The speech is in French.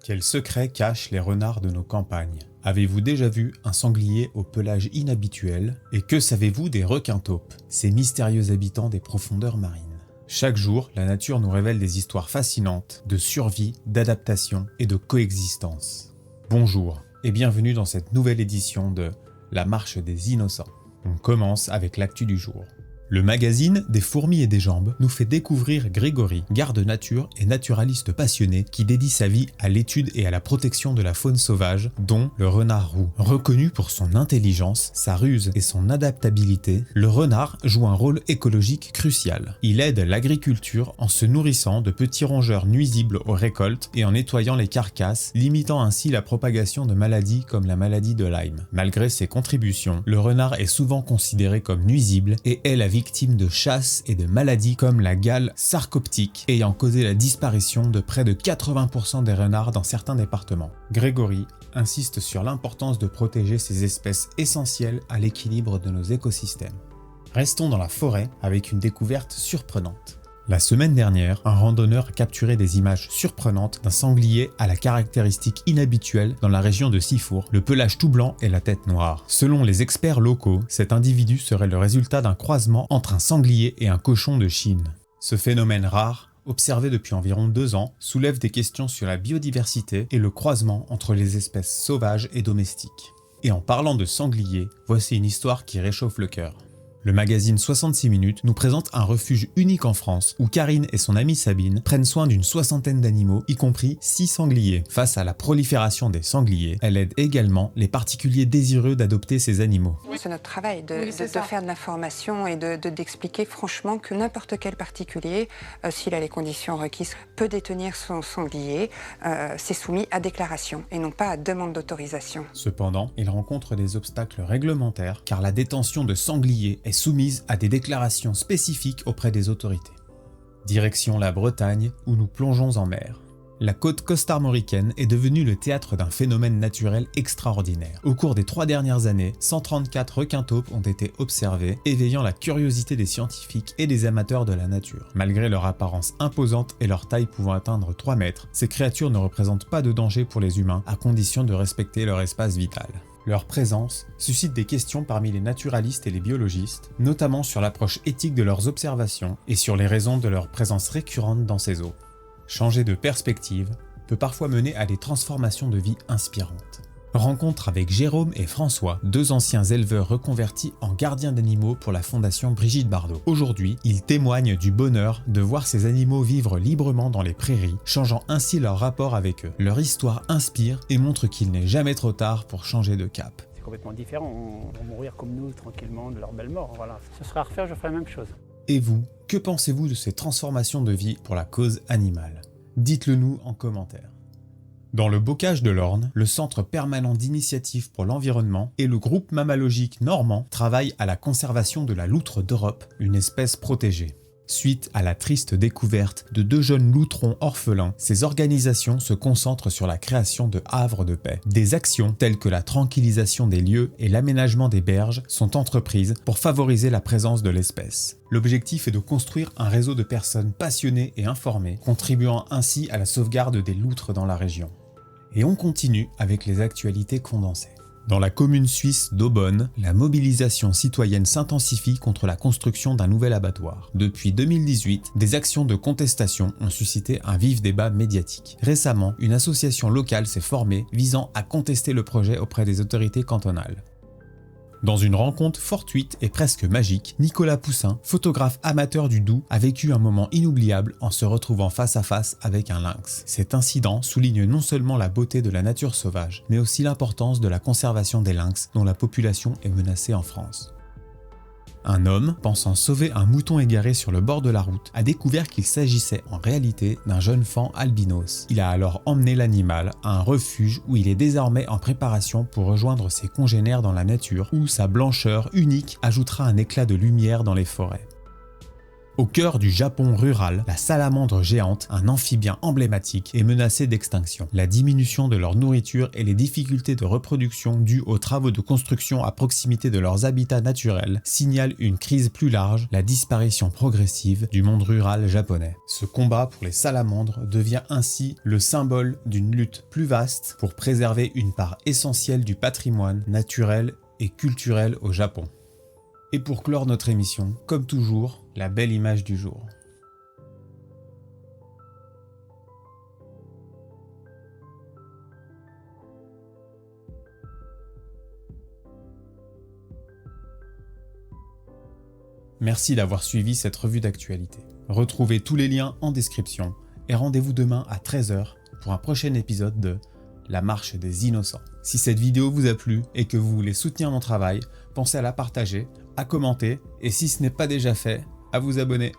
Quels secrets cachent les renards de nos campagnes? Avez-vous déjà vu un sanglier au pelage inhabituel? Et que savez-vous des requins-taupes, ces mystérieux habitants des profondeurs marines? Chaque jour, la nature nous révèle des histoires fascinantes de survie, d'adaptation et de coexistence. Bonjour et bienvenue dans cette nouvelle édition de La Marche des Innocents. On commence avec l'actu du jour. Le magazine des fourmis et des jambes nous fait découvrir Grégory, garde nature et naturaliste passionné qui dédie sa vie à l'étude et à la protection de la faune sauvage, dont le renard roux. Reconnu pour son intelligence, sa ruse et son adaptabilité, le renard joue un rôle écologique crucial. Il aide l'agriculture en se nourrissant de petits rongeurs nuisibles aux récoltes et en nettoyant les carcasses, limitant ainsi la propagation de maladies comme la maladie de Lyme. Malgré ses contributions, le renard est souvent considéré comme nuisible et est la victime de chasse et de maladies comme la gale sarcoptique, ayant causé la disparition de près de 80% des renards dans certains départements. Grégory insiste sur l'importance de protéger ces espèces essentielles à l'équilibre de nos écosystèmes. Restons dans la forêt avec une découverte surprenante. La semaine dernière, un randonneur a capturé des images surprenantes d'un sanglier à la caractéristique inhabituelle dans la région de Sifour, le pelage tout blanc et la tête noire. Selon les experts locaux, cet individu serait le résultat d'un croisement entre un sanglier et un cochon de Chine. Ce phénomène rare, observé depuis environ 2 ans, soulève des questions sur la biodiversité et le croisement entre les espèces sauvages et domestiques. Et en parlant de sanglier, voici une histoire qui réchauffe le cœur. Le magazine 66 minutes nous présente un refuge unique en France où Karine et son amie Sabine prennent soin d'une 60aine d'animaux, y compris 6 sangliers. Face à la prolifération des sangliers, elle aide également les particuliers désireux d'adopter ces animaux. C'est notre travail de faire de l'information et d'expliquer franchement que n'importe quel particulier, s'il a les conditions requises, peut détenir son sanglier. C'est soumis à déclaration et non pas à demande d'autorisation. Cependant, il rencontre des obstacles réglementaires car la détention de sangliers est soumise à des déclarations spécifiques auprès des autorités. Direction la Bretagne, où nous plongeons en mer. La côte costarmoricaine est devenue le théâtre d'un phénomène naturel extraordinaire. Au cours des 3 dernières années, 134 requins-taupes ont été observés, éveillant la curiosité des scientifiques et des amateurs de la nature. Malgré leur apparence imposante et leur taille pouvant atteindre 3 mètres, ces créatures ne représentent pas de danger pour les humains, à condition de respecter leur espace vital. Leur présence suscite des questions parmi les naturalistes et les biologistes, notamment sur l'approche éthique de leurs observations et sur les raisons de leur présence récurrente dans ces eaux. Changer de perspective peut parfois mener à des transformations de vie inspirantes. Rencontre avec Jérôme et François, 2 anciens éleveurs reconvertis en gardiens d'animaux pour la fondation Brigitte Bardot. Aujourd'hui, ils témoignent du bonheur de voir ces animaux vivre librement dans les prairies, changeant ainsi leur rapport avec eux. Leur histoire inspire et montre qu'il n'est jamais trop tard pour changer de cap. C'est complètement différent, on va mourir comme nous, tranquillement, de leur belle mort, voilà. Ce serait à refaire, je ferais la même chose. Et vous, que pensez-vous de ces transformations de vie pour la cause animale? Dites-le nous en commentaire. Dans le Bocage de l'Orne, le Centre permanent d'initiative pour l'environnement et le groupe mammalogique normand travaillent à la conservation de la loutre d'Europe, une espèce protégée. Suite à la triste découverte de 2 jeunes loutrons orphelins, ces organisations se concentrent sur la création de havres de paix. Des actions telles que la tranquillisation des lieux et l'aménagement des berges sont entreprises pour favoriser la présence de l'espèce. L'objectif est de construire un réseau de personnes passionnées et informées, contribuant ainsi à la sauvegarde des loutres dans la région. Et on continue avec les actualités condensées. Dans la commune suisse d'Aubonne, la mobilisation citoyenne s'intensifie contre la construction d'un nouvel abattoir. Depuis 2018, des actions de contestation ont suscité un vif débat médiatique. Récemment, une association locale s'est formée visant à contester le projet auprès des autorités cantonales. Dans une rencontre fortuite et presque magique, Nicolas Poussin, photographe amateur du Doubs, a vécu un moment inoubliable en se retrouvant face à face avec un lynx. Cet incident souligne non seulement la beauté de la nature sauvage, mais aussi l'importance de la conservation des lynx dont la population est menacée en France. Un homme, pensant sauver un mouton égaré sur le bord de la route, a découvert qu'il s'agissait en réalité d'un jeune faon albinos. Il a alors emmené l'animal à un refuge où il est désormais en préparation pour rejoindre ses congénères dans la nature, où sa blancheur unique ajoutera un éclat de lumière dans les forêts. Au cœur du Japon rural, la salamandre géante, un amphibien emblématique, est menacée d'extinction. La diminution de leur nourriture et les difficultés de reproduction dues aux travaux de construction à proximité de leurs habitats naturels signalent une crise plus large, la disparition progressive du monde rural japonais. Ce combat pour les salamandres devient ainsi le symbole d'une lutte plus vaste pour préserver une part essentielle du patrimoine naturel et culturel au Japon. Et pour clore notre émission, comme toujours, la belle image du jour. Merci d'avoir suivi cette revue d'actualité. Retrouvez tous les liens en description et rendez-vous demain à 13 h pour un prochain épisode de La Marche des Innocents. Si cette vidéo vous a plu et que vous voulez soutenir mon travail, pensez à la partager, à commenter et si ce n'est pas déjà fait, à vous abonner.